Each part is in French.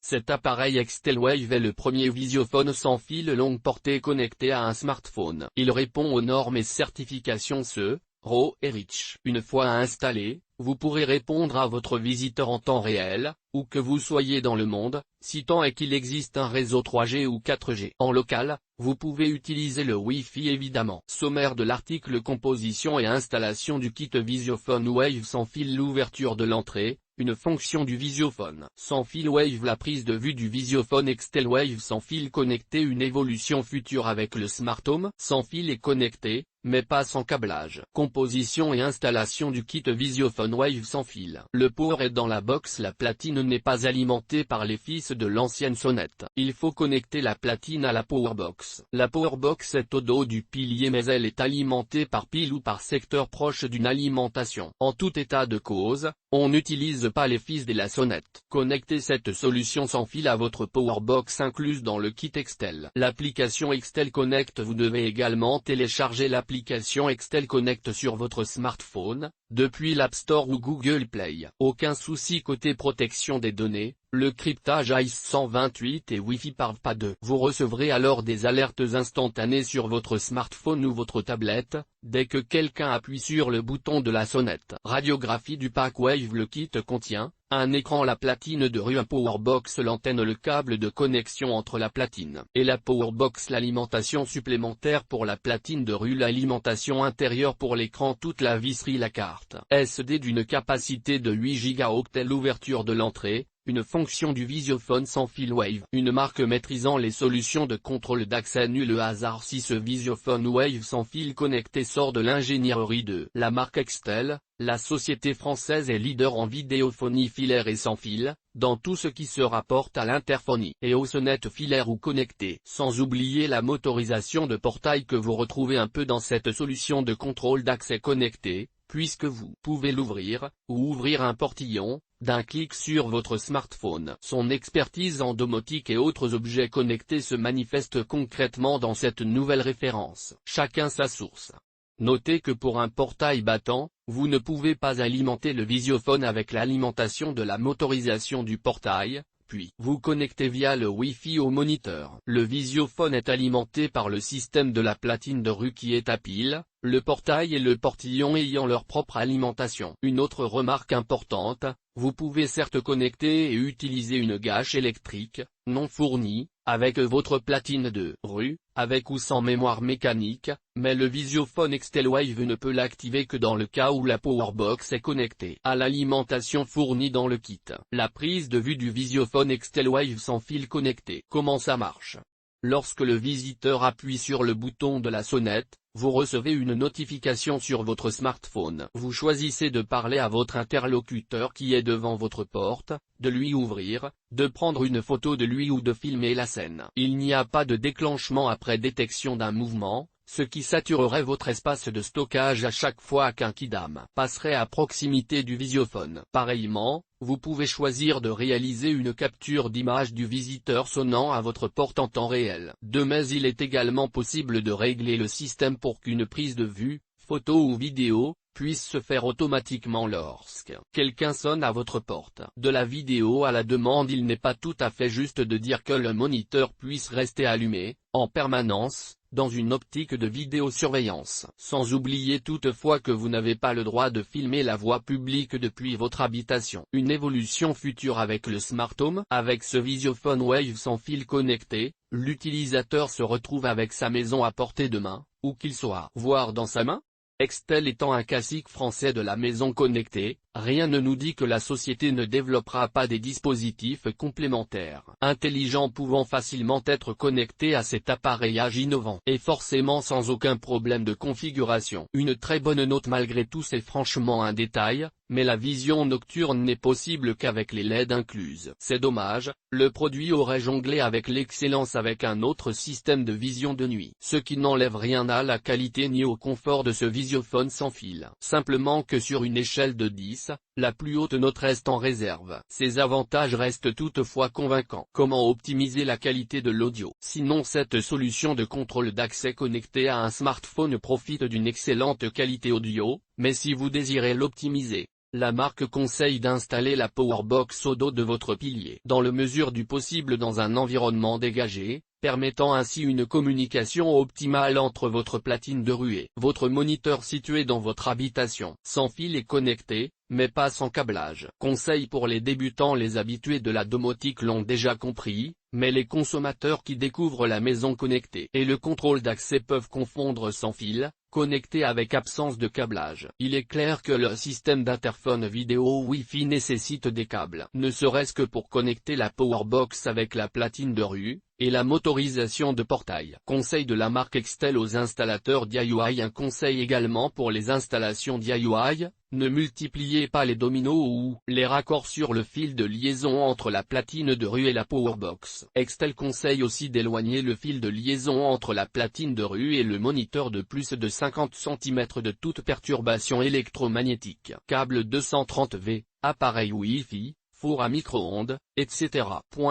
Cet appareil Extelwave est le premier visiophone sans fil longue portée connecté à un smartphone. Il répond aux normes et certifications CE, RAW et REACH. Une fois installé, vous pourrez répondre à votre visiteur en temps réel, où que vous soyez dans le monde, si tant est qu'il existe un réseau 3G ou 4G. En local, vous pouvez utiliser le Wi-Fi évidemment. Sommaire de l'article: composition et installation du kit Visiophone Wave sans fil. L'ouverture de l'entrée, une fonction du visiophone sans fil Wave. La prise de vue du visiophone Extelwave sans fil connecté. Une évolution future avec le Smart Home sans fil et connecté, mais pas sans câblage. Composition et installation du kit Visiophone Wave sans fil. Le power est dans la box. La platine n'est pas alimentée par les fils de l'ancienne sonnette. Il faut connecter la platine à la powerbox. La powerbox est au dos du pilier, mais elle est alimentée par pile ou par secteur proche d'une alimentation. En tout état de cause, on n'utilise pas les fils de la sonnette. Connectez cette solution sans fil à votre powerbox incluse dans le kit Extel. L'application Extel Connect. Vous devez également télécharger l'application Extel Connect sur votre smartphone, depuis l'App Store ou Google Play. Aucun souci côté protection des données, le cryptage AES-128 et Wi-Fi parlent pas d'eux. Vous recevrez alors des alertes instantanées sur votre smartphone ou votre tablette, dès que quelqu'un appuie sur le bouton de la sonnette. Radiographie du pack Wave. Le kit contient un écran, la platine de rue, un powerbox, l'antenne, le câble de connexion entre la platine et la powerbox, l'alimentation supplémentaire pour la platine de rue, l'alimentation intérieure pour l'écran, toute la visserie, la carte SD d'une capacité de 8 Go. L'ouverture de l'entrée, une fonction du visiophone sans fil Wave. Une marque maîtrisant les solutions de contrôle d'accès. Nul le hasard si ce visiophone Wave sans fil connecté sort de l'ingénierie de la marque Extel. La société française est leader en vidéophonie filaire et sans fil, dans tout ce qui se rapporte à l'interphonie et aux sonnettes filaires ou connectées. Sans oublier la motorisation de portail que vous retrouvez un peu dans cette solution de contrôle d'accès connecté, puisque vous pouvez l'ouvrir, ou ouvrir un portillon, d'un clic sur votre smartphone. Son expertise en domotique et autres objets connectés se manifeste concrètement dans cette nouvelle référence. Chacun sa source. Notez que pour un portail battant, vous ne pouvez pas alimenter le visiophone avec l'alimentation de la motorisation du portail, puis vous connectez via le Wi-Fi au moniteur. Le visiophone est alimenté par le système de la platine de rue qui est à pile, le portail et le portillon ayant leur propre alimentation. Une autre remarque importante, vous pouvez certes connecter et utiliser une gâche électrique, non fournie, avec votre platine de rue, avec ou sans mémoire mécanique, mais le visiophone Extelwave ne peut l'activer que dans le cas où la powerbox est connectée à l'alimentation fournie dans le kit. La prise de vue du visiophone Extelwave sans fil connecté. Comment ça marche? Lorsque le visiteur appuie sur le bouton de la sonnette, vous recevez une notification sur votre smartphone. Vous choisissez de parler à votre interlocuteur qui est devant votre porte, de lui ouvrir, de prendre une photo de lui ou de filmer la scène. Il n'y a pas de déclenchement après détection d'un mouvement, ce qui saturerait votre espace de stockage à chaque fois qu'un kidam passerait à proximité du visiophone. Pareillement, vous pouvez choisir de réaliser une capture d'image du visiteur sonnant à votre porte en temps réel. Mais il est également possible de régler le système pour qu'une prise de vue, photo ou vidéo, puisse se faire automatiquement lorsque quelqu'un sonne à votre porte. De la vidéo à la demande. Il n'est pas tout à fait juste de dire que le moniteur puisse rester allumé, en permanence, dans une optique de vidéosurveillance. Sans oublier toutefois que vous n'avez pas le droit de filmer la voie publique depuis votre habitation. Une évolution future avec le Smart Home. Avec ce visiophone Wave sans fil connecté, l'utilisateur se retrouve avec sa maison à portée de main, où qu'il soit. Voire dans sa main. Extel étant un classique français de la maison connectée, rien ne nous dit que la société ne développera pas des dispositifs complémentaires, intelligents pouvant facilement être connectés à cet appareillage innovant, et forcément sans aucun problème de configuration. Une très bonne note malgré tout. C'est franchement un détail, mais la vision nocturne n'est possible qu'avec les LED incluses. C'est dommage, le produit aurait jonglé avec l'excellence avec un autre système de vision de nuit. Ce qui n'enlève rien à la qualité ni au confort de ce visiophone sans fil. Simplement que sur une échelle de 10, la plus haute note reste en réserve. Ces avantages restent toutefois convaincants. Comment optimiser la qualité de l'audio? Sinon, cette solution de contrôle d'accès connecté à un smartphone profite d'une excellente qualité audio, mais si vous désirez l'optimiser, La marque conseille d'installer la Powerbox au dos de votre pilier, dans la mesure du possible dans un environnement dégagé, permettant ainsi une communication optimale entre votre platine de rue et votre moniteur situé dans votre habitation. Sans fil et connecté, mais pas sans câblage. Conseil pour les débutants: les habitués de la domotique l'ont déjà compris, mais les consommateurs qui découvrent la maison connectée et le contrôle d'accès peuvent confondre sans fil, connecté avec absence de câblage. Il est clair que le système d'interphone vidéo Wi-Fi nécessite des câbles, ne serait-ce que pour connecter la Powerbox avec la platine de rue, et la motorisation de portail. Conseil de la marque Extel aux installateurs DIY. Un conseil également pour les installations DIY, ne multipliez pas les dominos ou les raccords sur le fil de liaison entre la platine de rue et la Powerbox. Extel conseille aussi d'éloigner le fil de liaison entre la platine de rue et le moniteur de plus de 50 cm de toute perturbation électromagnétique. Câble 230V, appareil Wi-Fi, four à micro-ondes, etc.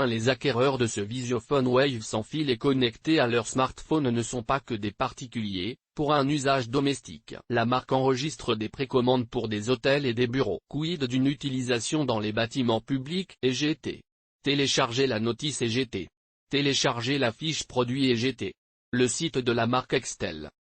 Les acquéreurs de ce Visiophone Wave sans fil et connecté à leur smartphone ne sont pas que des particuliers, pour un usage domestique. La marque enregistre des précommandes pour des hôtels et des bureaux. Quid d'une utilisation dans les bâtiments publics? EGT. Téléchargez la notice EGT. Téléchargez la fiche produit EGT. Le site de la marque Extel.